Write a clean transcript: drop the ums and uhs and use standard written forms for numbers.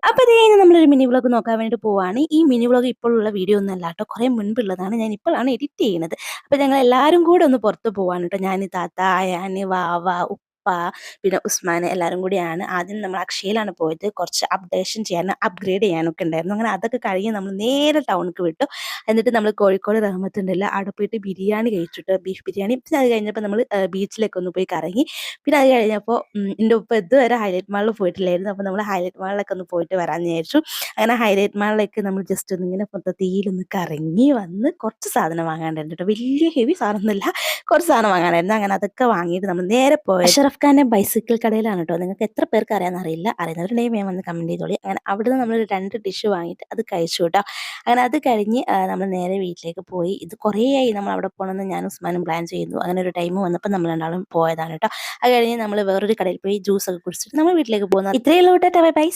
അപ്പോൾ ഇത് കഴിഞ്ഞ് നമ്മളൊരു മിനി വ്ലോഗ് നോക്കാൻ വേണ്ടി പോവാണ്. ഈ മിനി വ്ലോഗ് ഇപ്പോഴുള്ള വീഡിയോ ഒന്നും അല്ല കേട്ടോ, കുറേ മുൻപുള്ളതാണ്. ഞാൻ ഇപ്പോഴാണ് എഡിറ്റ് ചെയ്യുന്നത്. അപ്പോൾ ഞങ്ങൾ എല്ലാവരും കൂടെ ഒന്ന് പുറത്ത് പോവാണ് കേട്ടോ. ഞാൻ, താത്ത, അയാൻ, വാവ, ഉപ്പ, പിന്നെ ഉസ്മാൻ, എല്ലാവരും കൂടിയാണ്. ആദ്യം നമ്മൾ അക്ഷയയിലാണ് പോയത്. കുറച്ച് അപ്ഡേഷൻ ചെയ്യാനും അപ്ഗ്രേഡ് ചെയ്യാനൊക്കെ ഉണ്ടായിരുന്നു. അങ്ങനെ അതൊക്കെ കഴിഞ്ഞ് നമ്മൾ നേരെ ടൗണിലേക്ക് വിട്ടു. എന്നിട്ട് നമ്മൾ കോഴിക്കോട് റഹ്മത്തുണ്ടല്ലോ, അവിടെ പോയിട്ട് ബിരിയാണി കഴിച്ചിട്ട്, ബീഫ് ബിരിയാണി. പിന്നെ അത് കഴിഞ്ഞപ്പോൾ നമ്മൾ ബീച്ചിലേക്ക് ഒന്ന് പോയി കറങ്ങി. പിന്നെ അത് കഴിഞ്ഞപ്പോൾ എൻ്റെ ഉപ്പ ഇതുവരെ ഹൈലൈറ്റ് മാളിൽ പോയിട്ടില്ലായിരുന്നു. അപ്പോൾ നമ്മൾ ഹൈലൈറ്റ് മാളിലൊക്കെ ഒന്ന് പോയിട്ട് വരാമെന്ന് വിചാരിച്ചു. അങ്ങനെ ഹൈലൈറ്റ് മാളിലേക്ക് നമ്മൾ ജസ്റ്റ് ഒന്നിങ്ങനെ മൊത്തത്തിലൊന്ന് കറങ്ങി വന്ന് കുറച്ച് സാധനം വാങ്ങാണ്ടായിരുന്നു കേട്ടോ. വലിയ ഹെവി സാധനമൊന്നുമില്ല, കുറച്ച് സാധനം വാങ്ങാനായിരുന്നു. അങ്ങനെ അതൊക്കെ വാങ്ങിയിട്ട് നമ്മൾ നേരെ പോയത് അഷ്റഫ് ഖാൻ്റെ ബൈസിക്കിൾ കടയിലാണ് കേട്ടോ. നിങ്ങൾക്ക് എത്ര പേർക്ക് അറിയാമെന്നറിയില്ല, അറിയുന്നവരുണ്ടെങ്കിൽ ഞാൻ വന്ന് കമൻറ്റ് ചെയ്തോളി. അങ്ങനെ അവിടുന്ന് നമ്മൾ 2 ഡിഷ് വാങ്ങിയിട്ട് അത് കഴിച്ചു കേട്ടോ. അങ്ങനെ അത് കഴിഞ്ഞ് നമ്മൾ നേരെ വീട്ടിലേക്ക് പോയി. ഇത് കുറേ ആയി നമ്മൾ അവിടെ പോകണമെന്ന് ഞാൻ ഉസ്മാനും പ്ലാൻ ചെയ്യുന്നു. അങ്ങനെ ഒരു ടൈം വന്നപ്പോൾ നമ്മൾ രണ്ടാളും പോയതാണ് കേട്ടോ. അത് കഴിഞ്ഞ് നമ്മൾ വേറൊരു കടയിൽ പോയി ജ്യൂസൊക്കെ കുടിച്ചിട്ട് നമ്മൾ വീട്ടിലേക്ക് പോകുന്നത്. ഇത്രയേ ഉള്ളൂ കേട്ടോ. Bye bye.